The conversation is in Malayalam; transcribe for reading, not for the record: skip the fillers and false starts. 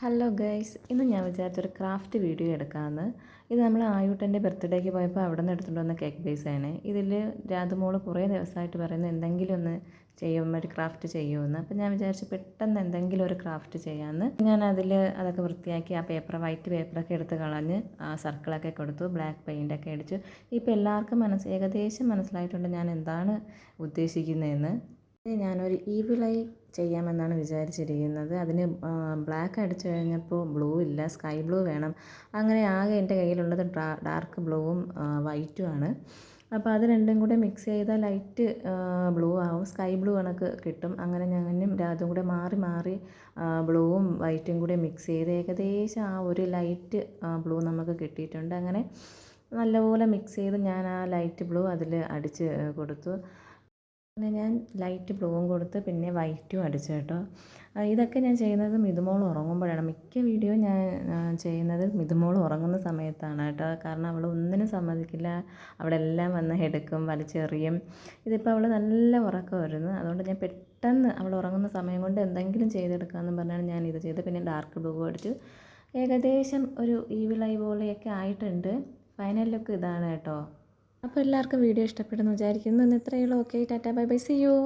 ഹലോ ഗൈസ്, ഇന്ന് ഞാൻ വിചാരിച്ചൊരു ക്രാഫ്റ്റ് വീഡിയോ എടുക്കാമെന്ന്. ഇത് നമ്മൾ ആയൂട്ടൻ്റെ ബർത്ത്ഡേക്ക് പോയപ്പോൾ അവിടെ നിന്ന് എടുത്തുകൊണ്ട് വന്ന കേക്ക് ബേസാണ്. ഇതിൽ രാധമോള് കുറേ ദിവസമായിട്ട് പറയുന്നത് എന്തെങ്കിലും ഒന്ന് ചെയ്യും, ഒരു ക്രാഫ്റ്റ് ചെയ്യുമെന്ന്. അപ്പം ഞാൻ വിചാരിച്ചു പെട്ടെന്ന് എന്തെങ്കിലും ഒരു ക്രാഫ്റ്റ് ചെയ്യാമെന്ന്. ഞാൻ അതൊക്കെ വൃത്തിയാക്കി ആ വൈറ്റ് പേപ്പറൊക്കെ എടുത്ത് കളഞ്ഞ് ആ സർക്കിളൊക്കെ കൊടുത്തു, ബ്ലാക്ക് പെയിൻ്റൊക്കെ അടിച്ചു. ഇപ്പോൾ എല്ലാവർക്കും ഏകദേശം മനസ്സിലായിട്ടുണ്ട് ഞാൻ എന്താണ് ഉദ്ദേശിക്കുന്നതെന്ന്. ഞാനൊരു ഈവിൾ ഐ ചെയ്യാമെന്നാണ് വിചാരിച്ചിരിക്കുന്നത്. അതിന് ബ്ലാക്ക് അടിച്ചു കഴിഞ്ഞപ്പോൾ ബ്ലൂ ഇല്ല, സ്കൈ ബ്ലൂ വേണം. അങ്ങനെ ആകെ എൻ്റെ കയ്യിലുള്ളത് ഡാർക്ക് ബ്ലൂവും വൈറ്റുമാണ്. അപ്പോൾ അത് രണ്ടും കൂടെ മിക്സ് ചെയ്താൽ ലൈറ്റ് ബ്ലൂ ആവും, സ്കൈ ബ്ലൂ കണക്ക് കിട്ടും. അങ്ങനെ ഞാനും അതും കൂടെ മാറി മാറി ബ്ലൂവും വൈറ്റും കൂടെ മിക്സ് ചെയ്ത് ഏകദേശം ആ ഒരു ലൈറ്റ് ബ്ലൂ നമുക്ക് കിട്ടിയിട്ടുണ്ട്. അങ്ങനെ നല്ലപോലെ മിക്സ് ചെയ്ത് ഞാൻ ആ ലൈറ്റ് ബ്ലൂ അതിൽ അടിച്ച് കൊടുത്തു. അങ്ങനെ ഞാൻ ലൈറ്റ് ബ്ലൂവും കൊടുത്ത് പിന്നെ വൈറ്റും അടിച്ചു കേട്ടോ. ഇതൊക്കെ ഞാൻ ചെയ്യുന്നത് മിതുമോൾ ഉറങ്ങുമ്പോഴാണ്. മിക്ക വീഡിയോ ഞാൻ ചെയ്യുന്നത് മിതുമോൾ ഉറങ്ങുന്ന സമയത്താണ് കേട്ടോ. കാരണം അവൾ ഒന്നിനും സമ്മതിക്കില്ല, അവിടെ എല്ലാം വന്ന് എടുക്കും, വലിച്ചെറിയും. ഇതിപ്പോൾ അവൾ നല്ല ഉറക്കമായിരുന്നു, അതുകൊണ്ട് ഞാൻ പെട്ടെന്ന് അവൾ ഉറങ്ങുന്ന സമയം കൊണ്ട് എന്തെങ്കിലും ചെയ്തെടുക്കാമെന്ന് പറഞ്ഞാണ് ഞാൻ ഇത് ചെയ്തത്. പിന്നെ ഡാർക്ക് ബ്ലൂ അടിച്ചു. ഏകദേശം ഒരു ഈവിൾ ഐ പോലെയൊക്കെ ആയിട്ടുണ്ട്. ഫൈനൽ ലുക്ക് ഇതാണ് കേട്ടോ. അപ്പോൾ എല്ലാവർക്കും വീഡിയോ ഇഷ്ടപ്പെടുന്നു വിചാരിക്കുന്നു. ഇന്ന് ഇത്രയേ ഉള്ളൂ. Okay, tata, bye bye, see U.